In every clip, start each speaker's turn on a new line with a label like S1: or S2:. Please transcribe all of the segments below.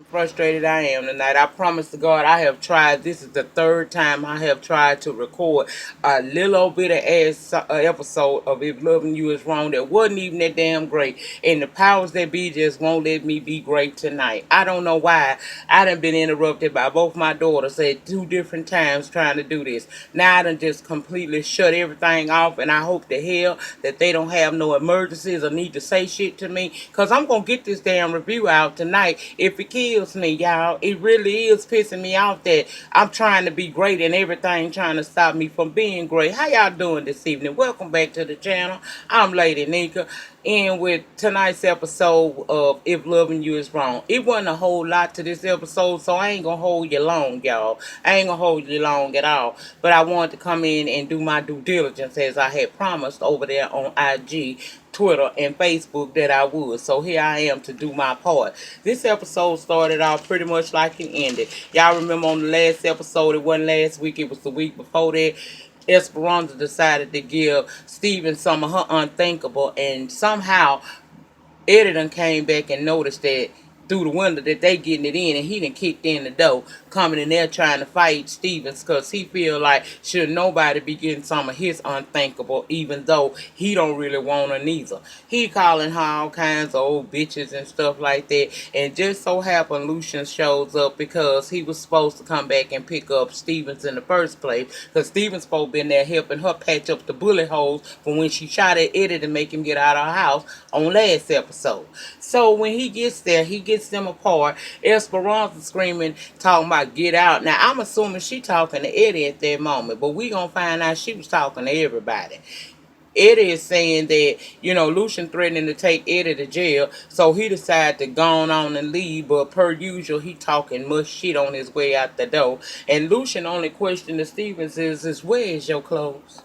S1: Frustrated I am tonight. I promise to God I have tried. This is the third time I have tried to record a little bit of ass episode of If Loving You Is Wrong that wasn't even that damn great. And the powers that be just won't let me be great tonight. I don't know why. I done been interrupted by both my daughters at two different times trying to do this. Now I done just completely shut everything off, and I hope to hell that they don't have no emergencies or need to say shit to me. Because I'm going to get this damn review out tonight if it kills me, y'all. It really is pissing me off that I'm trying to be great and everything trying to stop me from being great. How y'all doing this evening? Welcome back to the channel. I'm Lady Nika. And with tonight's episode of If Loving You Is Wrong. It wasn't a whole lot to this episode, so I ain't gonna hold you long, y'all. I ain't gonna hold you long at all. But I wanted to come in and do my due diligence as I had promised over there on IG, Twitter, and Facebook that I would. So here I am to do my part. This episode started off pretty much like it ended. Y'all remember on the last episode, it wasn't last week, it was the week before that. Esperanza decided to give Stephen some of her unthinkable, and somehow Eddie done came back and noticed that through the window that they getting it in, and he done kicked in the door, coming in there trying to fight Stevens, because he feel like should nobody be getting some of his unthinkable, even though he don't really want her neither. He calling her all kinds of old bitches and stuff like that, and just so happened Lucian shows up because he was supposed to come back and pick up Stevens in the first place, because Stevens supposed to been there helping her patch up the bullet holes from when she shot at Eddie to make him get out of her house on last episode. So when he gets there, he gets them apart. Esperanza screaming, talking about get out. Now I'm assuming she talking to Eddie at that moment, but we gonna find out she was talking to everybody. Eddie is saying that, Lucian threatening to take Eddie to jail, so he decided to go on and leave, but per usual, he talking much shit on his way out the door. And Lucian only question to Stevens is where is your clothes?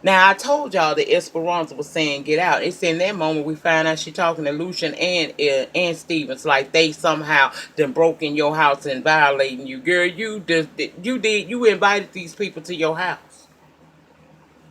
S1: Now, I told y'all that Esperanza was saying get out. It's in that moment we find out she talking to Lucian and Stevens like they somehow done broke in your house and violating you. Girl, you invited these people to your house.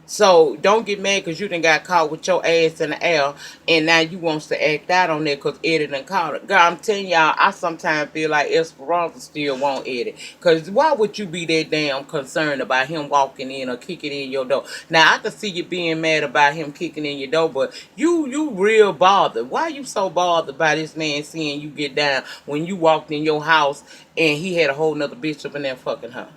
S1: So don't get mad because you done got caught with your ass in the air, and now you wants to act out on that because Eddie done caught it. Girl, I'm telling y'all, I sometimes feel like Esperanza still want Eddie. Because why would you be that damn concerned about him walking in or kicking in your door? Now, I can see you being mad about him kicking in your door, but you real bothered. Why you so bothered by this man seeing you get down when you walked in your house and he had a whole nother bitch up in there fucking her?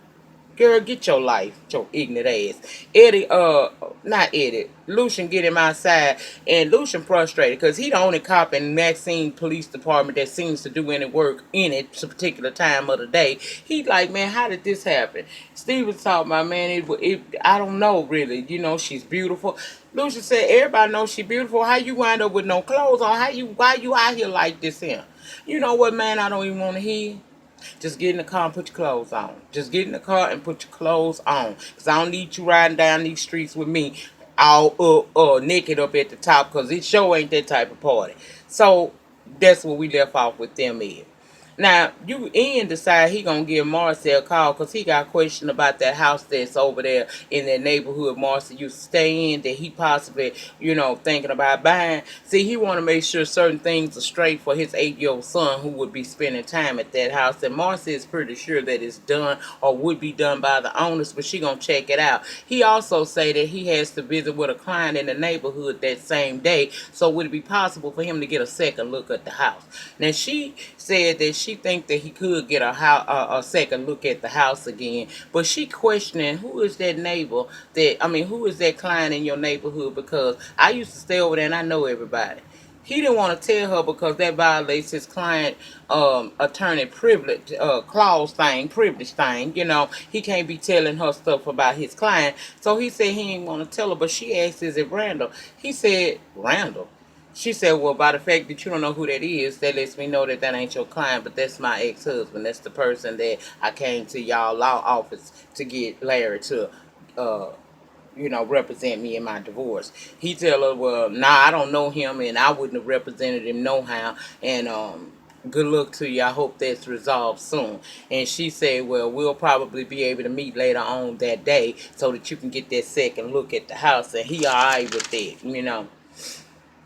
S1: Girl, get your life, your ignorant ass. Eddie, not Eddie. Lucian get him outside, and Lucian frustrated because he the only cop in Maxine Police Department that seems to do any work in it particular time of the day. He like, man, how did this happen? Steve was talking about, man, I don't know really. She's beautiful. Lucian said, everybody knows she's beautiful. How you wind up with no clothes on? Why you out here like this here? You know what, man? I don't even want to hear. Just get in the car and put your clothes on. Just get in the car and put your clothes on. Because I don't need you riding down these streets with me all naked up at the top. Because it sure ain't that type of party. So that's what we left off with them in. Now, Ian decide he gonna give Marcy a call because he got a question about that house that's over there in that neighborhood Marcy used to stay in that he possibly, thinking about buying. See, he want to make sure certain things are straight for his 8-year-old son who would be spending time at that house. And Marcy is pretty sure that it's done or would be done by the owners, but she gonna check it out. He also say that he has to visit with a client in the neighborhood that same day, so would it be possible for him to get a second look at the house? Now, she said that she think that he could get a second look at the house again, but she questioning who is that neighbor who is that client in your neighborhood, because I used to stay over there and I know everybody. He didn't want to tell her because that violates his client attorney privilege privilege thing. He can't be telling her stuff about his client. So he said he didn't want to tell her, but she asked, is it Randall? He said, Randall? She said, well, by the fact that you don't know who that is, that lets me know that that ain't your client, but that's my ex-husband. That's the person that I came to y'all law office to get Larry to, represent me in my divorce. He tell her, well, nah, I don't know him, and I wouldn't have represented him no how, and good luck to you. I hope that's resolved soon. And she said, well, we'll probably be able to meet later on that day so that you can get that second look at the house, and he all right with that.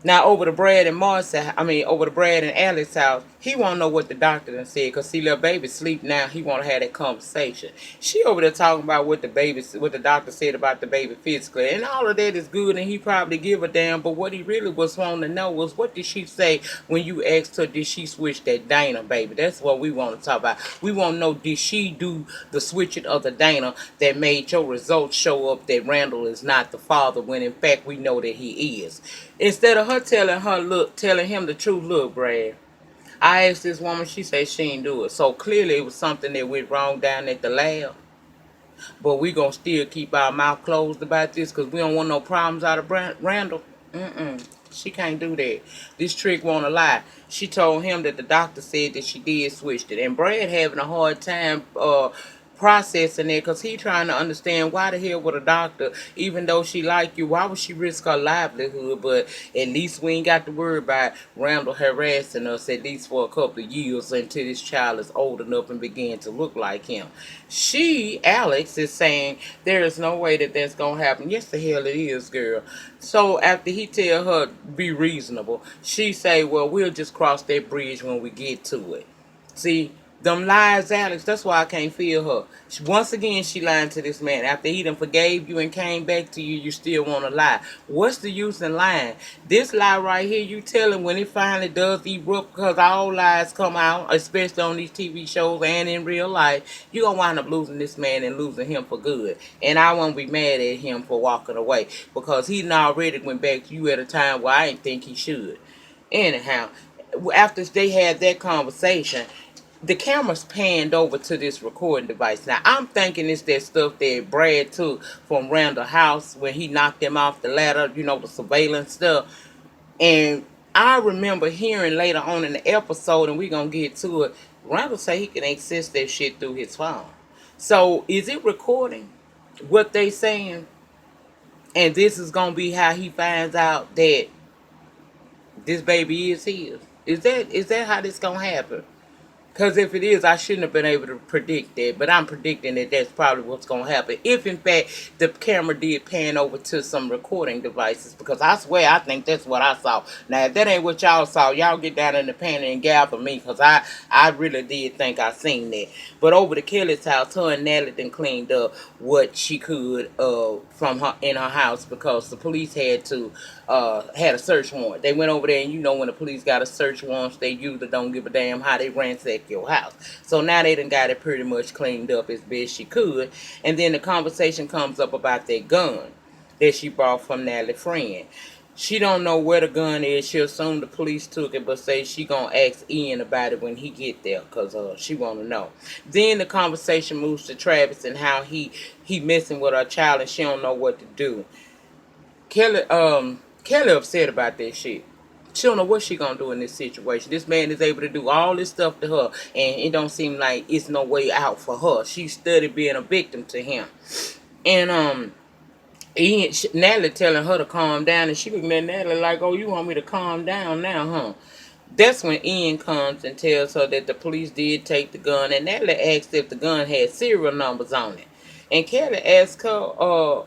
S1: Now over the Brad and Alex house, He want to know what the doctor done said, because see, little baby sleep now. He want to have that conversation. She over there talking about what the doctor said about the baby physically. And all of that is good, and he probably give a damn. But what he really was wanting to know was, what did she say when you asked her, did she switch that Dana, baby? That's what we want to talk about. We want to know, did she do the switching of the Dana that made your results show up that Randall is not the father, when in fact we know that he is. Instead of her telling him the truth, look, Brad, I asked this woman, she said she ain't do it. So clearly it was something that went wrong down at the lab. But we gonna still keep our mouth closed about this, because we don't want no problems out of Randall. She can't do that. This trick won't lie. She told him that the doctor said that she did switch it. And Brad having a hard time processing it, because he trying to understand, why the hell would a doctor, even though she like you, why would she risk her livelihood? But at least we ain't got to worry about Randall harassing us, at least for a couple of years, until this child is old enough and begin to look like him. Alex, is saying there is no way that that's gonna happen. Yes, the hell it is, girl. So after he tell her be reasonable, she say, well, we'll just cross that bridge when we get to it. See, them lies, Alex, that's why I can't feel her. Once again, she lying to this man. After he done forgave you and came back to you, you still want to lie. What's the use in lying? This lie right here, you tell him when it finally does erupt, because all lies come out, especially on these TV shows and in real life, you're going to wind up losing this man and losing him for good. And I won't be mad at him for walking away, because he already went back to you at a time where I didn't think he should. Anyhow, after they had that conversation, the camera's panned over to this recording device. Now, I'm thinking it's that stuff that Brad took from Randall's house when he knocked him off the ladder, the surveillance stuff. And I remember hearing later on in the episode, and we're going to get to it, Randall say he can access that shit through his phone. So, is it recording what they saying? And this is going to be how he finds out that this baby is his. Is that how this going to happen? Because if it is, I shouldn't have been able to predict that. But I'm predicting that that's probably what's going to happen. If, in fact, the camera did pan over to some recording devices. Because I swear, I think that's what I saw. Now, if that ain't what y'all saw, y'all get down in the panel and gather me. Because I really did think I seen that. But over to Kelly's house, her and Natalie done cleaned up what she could from her in her house. Because the police had a search warrant. They went over there, and when the police got a search warrant, they usually don't give a damn how they ransack your house. So now they done got it pretty much cleaned up as best she could. And then the conversation comes up about that gun that she bought from Natalie's friend. She don't know where the gun is. She assume the police took it, but say she gonna ask Ian about it when he get there, because she want to know. Then the conversation moves to Travis and how he messing with her child and she don't know what to do. Kelly upset about that shit. She don't know what she gonna do in this situation. This man is able to do all this stuff to her, and it don't seem like it's no way out for her. She studied being a victim to him. And Natalie telling her to calm down, and she looking at Natalie like, oh, you want me to calm down now, huh? That's when Ian comes and tells her that the police did take the gun, and Natalie asks if the gun had serial numbers on it. And Kelly asks her,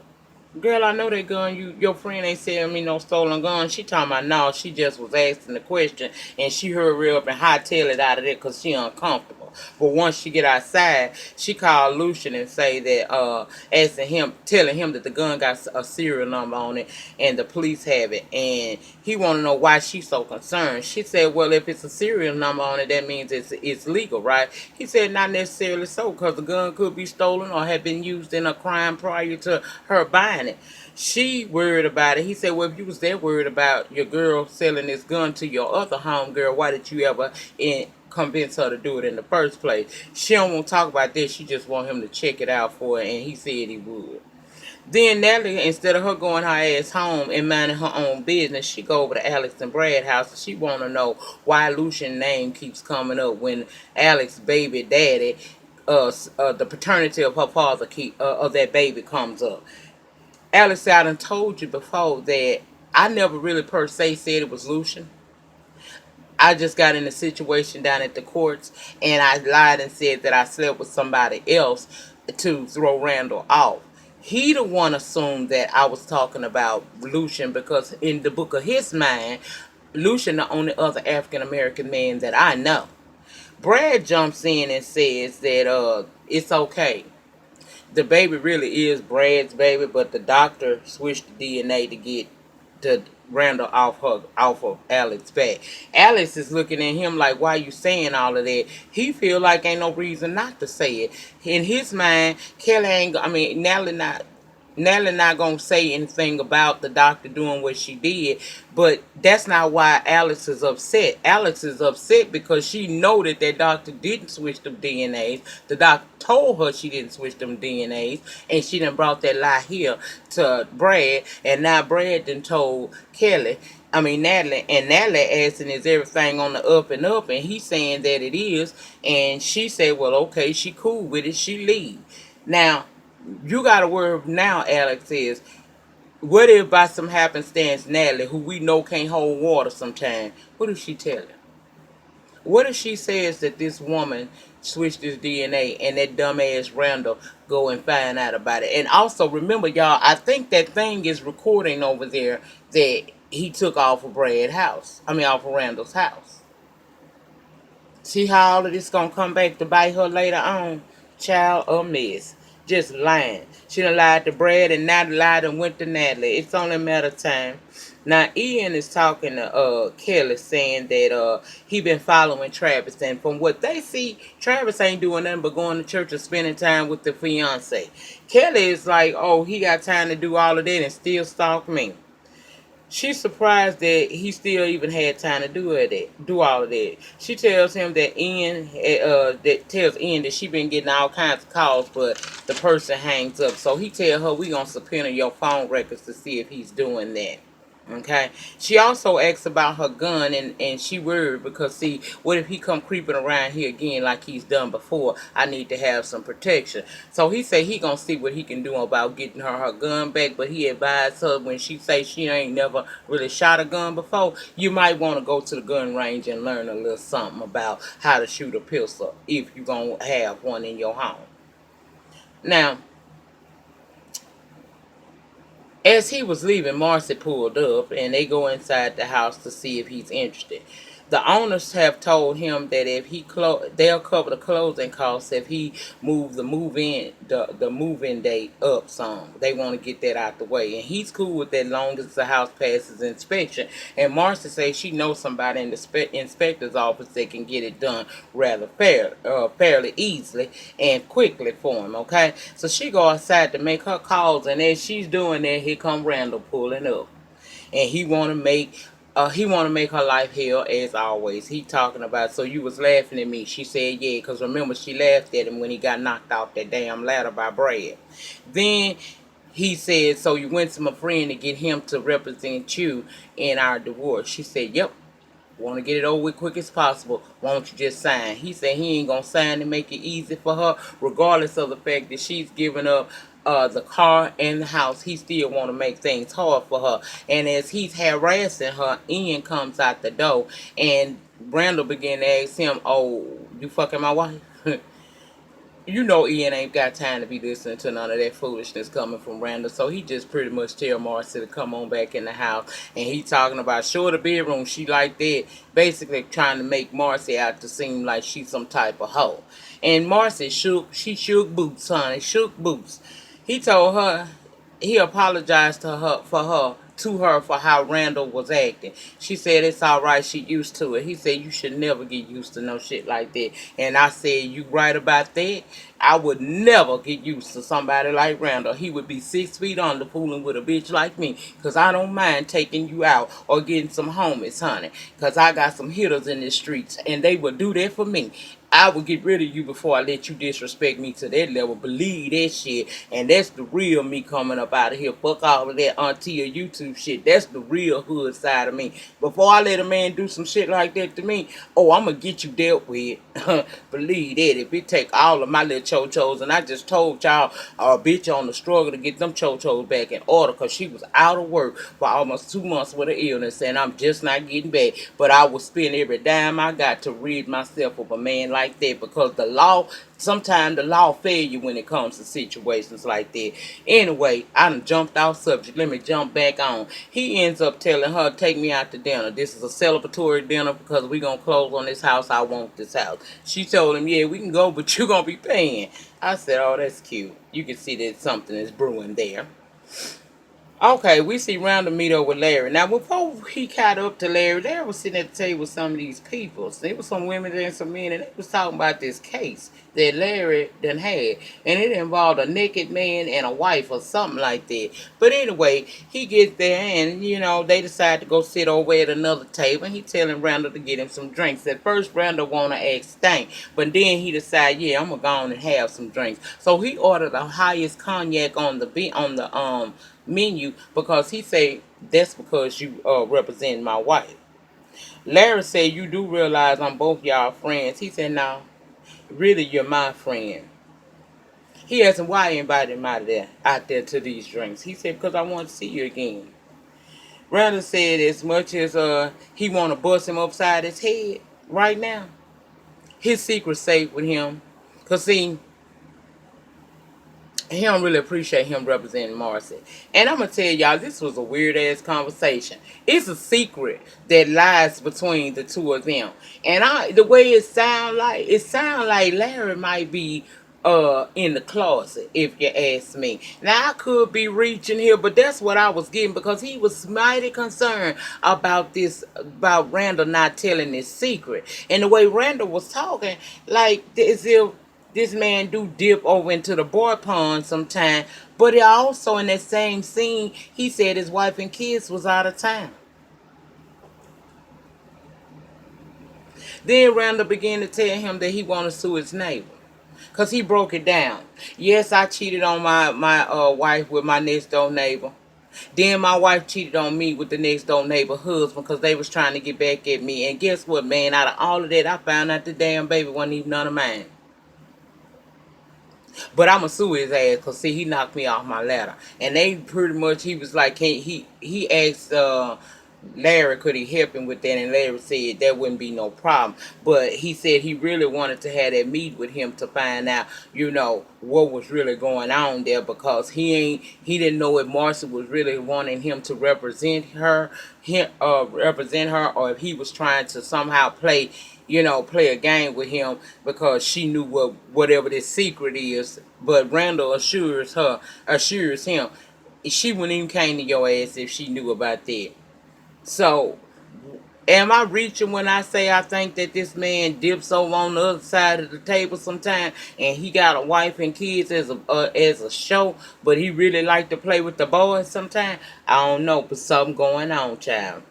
S1: girl, I know that gun, your friend ain't selling me no stolen gun. She talking about, no, she just was asking the question, and she hurry up and hightail it out of there because she uncomfortable. But once she get outside, she called Lucian and say that, telling him that the gun got a serial number on it, and the police have it, and he want to know why she's so concerned. She said, well, if it's a serial number on it, that means it's legal, right? He said, not necessarily so, because the gun could be stolen or have been used in a crime prior to her buying it. She worried about it. He said, well, if you was that worried about your girl selling this gun to your other home girl, why did you ever convince her to do it in the first place? She don't want to talk about this. She just want him to check it out for her, and he said he would. Then Natalie, instead of her going her ass home and minding her own business, she go over to Alex and Brad's house, and she want to know why Lucian's name keeps coming up when Alex's baby daddy, the paternity of her father, of that baby comes up. Alex said, I done told you before that I never really per se said it was Lucian. I just got in a situation down at the courts, and I lied and said that I slept with somebody else to throw Randall off. He the one assumed that I was talking about Lucian, because in the book of his mind, Lucian the only other African American man that I know. Brad jumps in and says that it's okay. The baby really is Brad's baby, but the doctor switched the DNA to get the Randall off of Alex's back. Alex is looking at him like, why you saying all of that? He feel like ain't no reason not to say it. In his mind, Kelly ain't. I mean, Nellie not gonna say anything about the doctor doing what she did, but that's not why Alex is upset. Alex is upset because she know that that doctor didn't switch them DNAs. The doctor told her she didn't switch them DNAs, and she done brought that lie here to Brad, and now Brad done told Kelly. I mean Natalie, and Natalie asking is everything on the up and up, and he's saying that it is, and she said, well, okay, she cool with it, she leave. Now you got to worry now, Alex, is what if by some happenstance Natalie, who we know can't hold water sometime, what if she tell him? What if she says that this woman switched his DNA and that dumbass Randall go and find out about it? And also remember, y'all, I think that thing is recording over there that he took off of Brad's house. I mean, off of Randall's house. See how all of this gonna come back to bite her later on? Child, a mess. Just lying. She done lied to Brad and now lied and went to Natalie. It's only a matter of time. Now Ian is talking to Kelly, saying that he been following Travis, and from what they see, Travis ain't doing nothing but going to church and spending time with the fiance. Kelly is like, oh, he got time to do all of that and still stalk me. She's surprised that he still even had time to do all of that. She tells him that tells Ian that she been getting all kinds of calls, but the person hangs up. So he tell her, we gonna subpoena your phone records to see if he's doing that. Okay. She also asks about her gun, and she worried because, see, what if he come creeping around here again like he's done before? I need to have some protection. So he say he gonna see what he can do about getting her gun back, but he advised her when she say she ain't never really shot a gun before, you might want to go to the gun range and learn a little something about how to shoot a pistol if you gonna have one in your home. Now, as he was leaving, Marcy pulled up, and they go inside the house to see if he's interested. The owners have told him that if they'll cover the closing costs if he move the move in date up some. They want to get that out the way, and he's cool with that long as the house passes inspection. And Marcy says she knows somebody in the inspector's office that can get it done rather fairly easily and quickly for him. Okay, so she go outside to make her calls, and as she's doing that, here come Randall pulling up, and he want to make her life hell as always. He talking about, so you was laughing at me. She said, yeah, because remember, she laughed at him when he got knocked off that damn ladder by Brad. Then he said, so you went to my friend to get him to represent you in our divorce. She said, yep. Want to get it over with quick as possible. Why don't you just sign? He said he ain't going to sign to make it easy for her, regardless of the fact that she's giving up the car and the house. He still want to make things hard for her. And as he's harassing her, Ian comes out the door, and Randall began to ask him, oh, you fucking my wife? You know Ian ain't got time to be listening to none of that foolishness coming from Randall, so he just pretty much tell Marcy to come on back in the house, and he talking about sure the bedroom, she like that, basically trying to make Marcy out to seem like she's some type of hoe. And Marcy shook boots, honey, shook boots. He told her he apologized to her for how Randall was acting. She said it's all right, she used to it. He said you should never get used to no shit like that. And I said, you right about that. I would never get used to somebody like Randall. He would be 6 feet under fooling with a bitch like me. Because I don't mind taking you out or getting some homies, honey. Because I got some hitters in the streets, and they would do that for me. I would get rid of you before I let you disrespect me to that level. Believe that shit. And that's the real me coming up out of here. Fuck all of that auntie or YouTube shit. That's the real hood side of me. Before I let a man do some shit like that to me, oh, I'm going to get you dealt with. Believe that. If it take all of my little cho-chos, and I just told y'all, bitch on the struggle to get them cho-chos back in order, because she was out of work for almost 2 months with an illness, and I'm just not getting back. But I will spend every dime I got to rid myself of a man like like that, because the law, sometimes the law fail you when it comes to situations like that. Anyway, I done jumped off subject. Let me jump back on. He ends up telling her, take me out to dinner. This is a celebratory dinner because we going to close on this house. I want this house. She told him, yeah, we can go, but you going to be paying. I said, oh, that's cute. You can see that something is brewing there. Okay, we see Randall meet up with Larry. Now, before he caught up to Larry, Larry was sitting at the table with some of these people. So there was some women and some men, and they was talking about this case that Larry done had. And it involved a naked man and a wife or something like that. But anyway, he gets there and, they decide to go sit over at another table. And he telling Randall to get him some drinks. At first, Randall want to ask Stank. But then he decided, yeah, I'm going to go on and have some drinks. So he ordered the highest cognac on the menu, because he said that's because you represent my wife. Larry said, you do realize I'm both y'all friends. He said, no, really you're my friend. He asked him why he invited him out there to these drinks. He said, because I want to see you again. Randall said as much as he want to bust him upside his head right now, his secret's safe with him. Because see, he don't really appreciate him representing Marcy. And I'm going to tell y'all, this was a weird-ass conversation. It's a secret that lies between the two of them. And the way it sound like Larry might be in the closet, if you ask me. Now, I could be reaching here, but that's what I was getting, because he was mighty concerned about Randall not telling his secret. And the way Randall was talking, like, as if this man do dip over into the boy pond sometime. But also in that same scene, he said his wife and kids was out of town. Then Randall began to tell him that he wanted to sue his neighbor. Because he broke it down. Yes, I cheated on my wife with my next door neighbor. Then my wife cheated on me with the next door neighbor husband, because they was trying to get back at me. And guess what, man? Out of all of that, I found out the damn baby wasn't even none of mine. But I'ma sue his ass, because see, he knocked me off my ladder. And they pretty much, he was like, he asked Larry could he help him with that, and Larry said that wouldn't be no problem. But he said he really wanted to have that meet with him to find out, what was really going on there, because he didn't know if Marcy was really wanting him to represent her, or if he was trying to somehow play a game with him, because she knew whatever this secret is. But Randall assures him she wouldn't even came to your ass if she knew about that. So, am I reaching when I say I think that this man dips over on the other side of the table sometime, and he got a wife and kids as a show, but he really like to play with the boys sometime? I don't know, but something going on, child.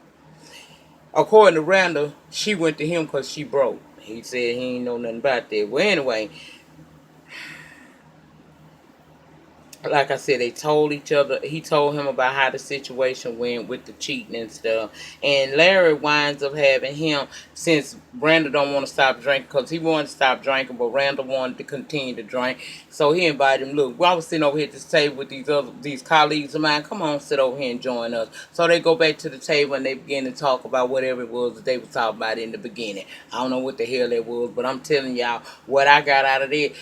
S1: According to Randall, she went to him because she broke. He said he ain't know nothing about that. Well, anyway, like I said, they told each other. He told him about how the situation went with the cheating and stuff. And Larry winds up having him, since Randall don't want to stop drinking, because he wanted to stop drinking, but Randall wanted to continue to drink. So he invited him. Look, I was sitting over here at this table with these colleagues of mine. Come on, sit over here and join us. So they go back to the table and they begin to talk about whatever it was that they were talking about in the beginning. I don't know what the hell that was, but I'm telling y'all what I got out of it.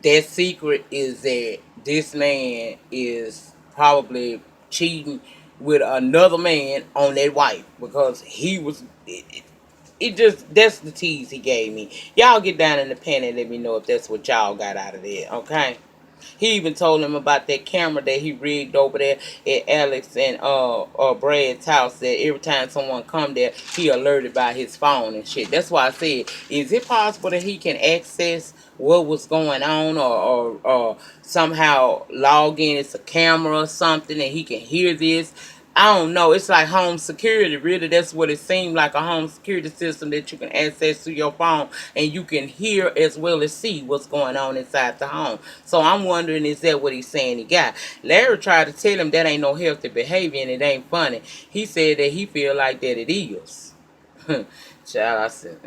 S1: That secret is that this man is probably cheating with another man on that wife, because he was it just, that's the tease he gave me. Y'all get down in the pen and let me know if that's what y'all got out of there, okay? He even told him about that camera that he rigged over there at Alex and Brad's house, that every time someone come there, he alerted by his phone and shit. That's why I said, is it possible that he can access what was going on, or somehow log in? It's a camera or something, and he can hear this. I don't know. It's like home security. Really, that's what it seemed like, a home security system that you can access through your phone, and you can hear as well as see what's going on inside the home. So I'm wondering, is that what he's saying he got? Larry tried to tell him that ain't no healthy behavior and it ain't funny. He said that he feel like that it is. Child, I said,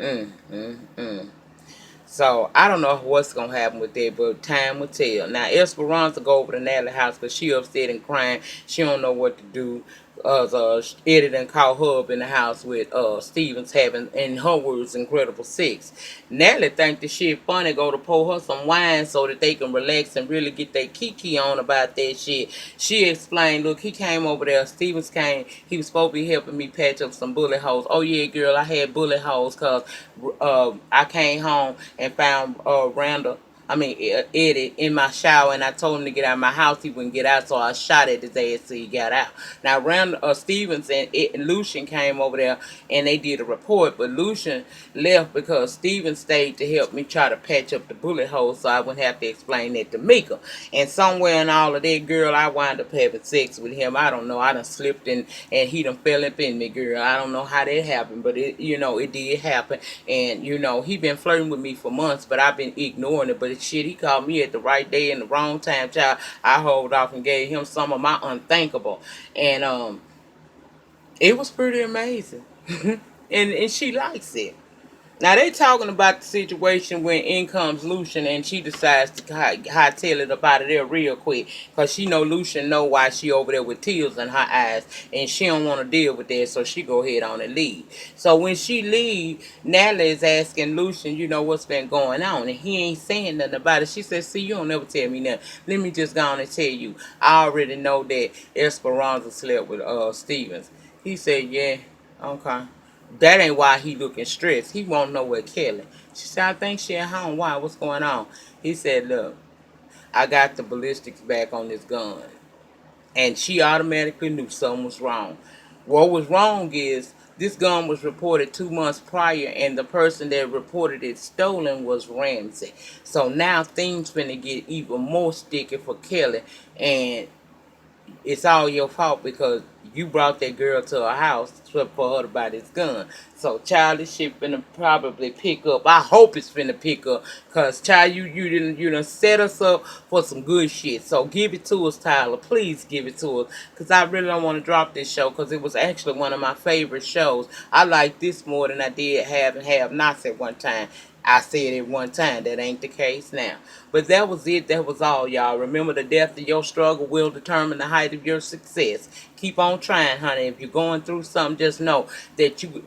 S1: So, I don't know what's going to happen with that, but time will tell. Now, Esperanza go over to Natalie's house because she upset and crying. She don't know what to do. Eddie done caught her up in the house with Stevens having, in her words, incredible sex. Natalie think the shit funny, go to pour her some wine so that they can relax and really get their kiki on about that shit. She explained, look, he came over there, Stevens came, he was supposed to be helping me patch up some bullet holes. Oh yeah, girl, I had bullet holes because I came home and found Eddie in my shower, and I told him to get out of my house. He wouldn't get out, so I shot at his ass till he got out. Now, Stevens and Lucian came over there, and they did a report, but Lucian left because Stevens stayed to help me try to patch up the bullet holes, so I wouldn't have to explain that to Mika. And somewhere in all of that, girl, I wound up having sex with him. I don't know. I done slipped and he done fell up in me, girl. I don't know how that happened, but it did happen. And he been flirting with me for months, but I've been ignoring it. But shit, he called me at the right day and the wrong time, child. I hold off and gave him some of my unthinkable, and it was pretty amazing. And she likes it. Now they talking about the situation when in comes Lucian and she decides to hightail it up out of there real quick because she know Lucian know why she over there with tears in her eyes and she don't want to deal with that, so she go ahead on and leave. So when she leave, Natalie is asking Lucian, what's been going on, and he ain't saying nothing about it. She says, see, you don't never tell me nothing. Let me just go on and tell you. I already know that Esperanza slept with Stevens. He said, yeah, okay. That ain't why he looking stressed. He won't know where Kelly. She said, I think she at home. Why? What's going on? He said, look, I got the ballistics back on this gun. And she automatically knew something was wrong. What was wrong is this gun was reported 2 months prior, and the person that reported it stolen was Ramsey. So now things finna get even more sticky for Kelly, and it's all your fault because you brought that girl to her house for her to buy this gun. So childish shit finna probably pick up. I hope it's finna pick up. Cause child, you done set us up for some good shit. So give it to us, Tyler. Please give it to us. Cause I really don't want to drop this show. Cause it was actually one of my favorite shows. I like this more than I did Have and Have Nots at one time. I said it one time. That ain't the case now. But that was it. That was all, y'all. Remember, the depth of your struggle will determine the height of your success. Keep on trying, honey. If you're going through something, just know that you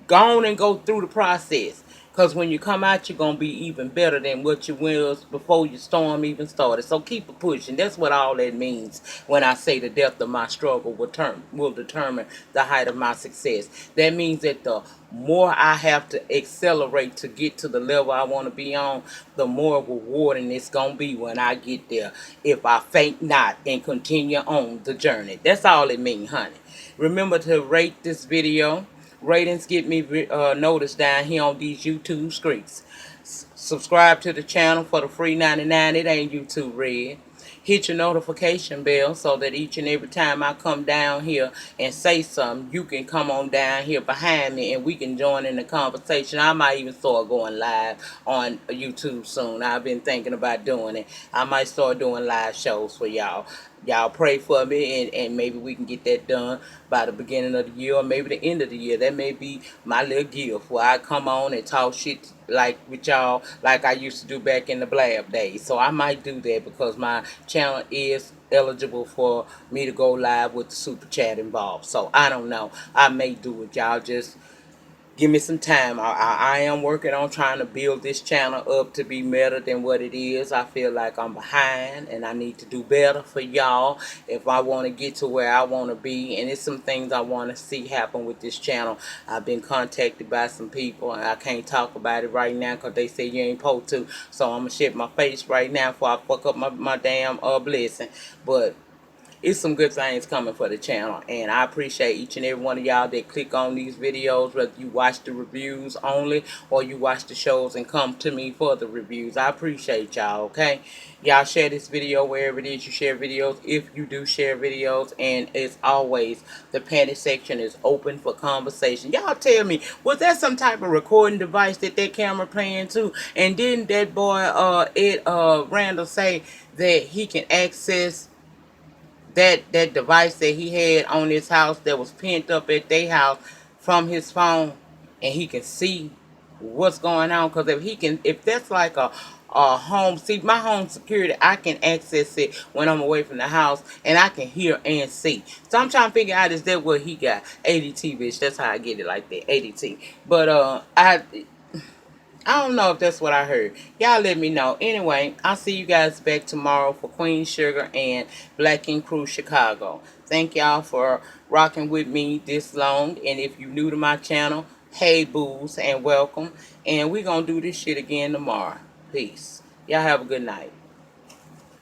S1: go on and go through the process. Because when you come out, you're going to be even better than what you was before your storm even started. So keep it pushing. That's what all that means when I say the depth of my struggle will determine the height of my success. That means that the more I have to accelerate to get to the level I want to be on, the more rewarding it's going to be when I get there. If I faint not and continue on the journey. That's all it means, honey. Remember to rate this video. Ratings get me noticed down here on these YouTube streets. Subscribe to the channel for the free 99. It ain't YouTube Red. Hit your notification bell so that each and every time I come down here and say something, you can come on down here behind me and we can join in the conversation. I might even start going live on YouTube soon. I've been thinking about doing it. I might start doing live shows for y'all. Y'all pray for me, and maybe we can get that done by the beginning of the year or maybe the end of the year. That may be my little gift where I come on and talk shit like with y'all like I used to do back in the Blab days. So I might do that because my channel is eligible for me to go live with the super chat involved. So I don't know. I may do it. Y'all just give me some time. I am working on trying to build this channel up to be better than what it is. I feel like I'm behind and I need to do better for y'all if I want to get to where I want to be. And it's some things I want to see happen with this channel. I've been contacted by some people and I can't talk about it right now because they say you ain't supposed to. So I'm going to shit my face right now before I fuck up my damn blessing. But it's some good things coming for the channel, and I appreciate each and every one of y'all that click on these videos, whether you watch the reviews only or you watch the shows and come to me for the reviews. I appreciate y'all. Okay, y'all share this video wherever it is you share videos, if you do share videos. And as always, the panty section is open for conversation. Y'all tell me, was that some type of recording device that camera playing to? And didn't that boy Ed Randall say that he can access that device that he had on his house that was pinned up at their house from his phone, and he can see what's going on? Because if that's like home. See, my home security, I can access it when I'm away from the house, and I can hear and see. So I'm trying to figure out, is that what he got? ADT, bitch. That's how I get it like that. ADT. But I don't know if that's what I heard. Y'all let me know. Anyway, I'll see you guys back tomorrow for Queen Sugar and Black Ink Crew Chicago. Thank y'all for rocking with me this long. And if you're new to my channel, hey boos and welcome. And we're going to do this shit again tomorrow. Peace. Y'all have a good night.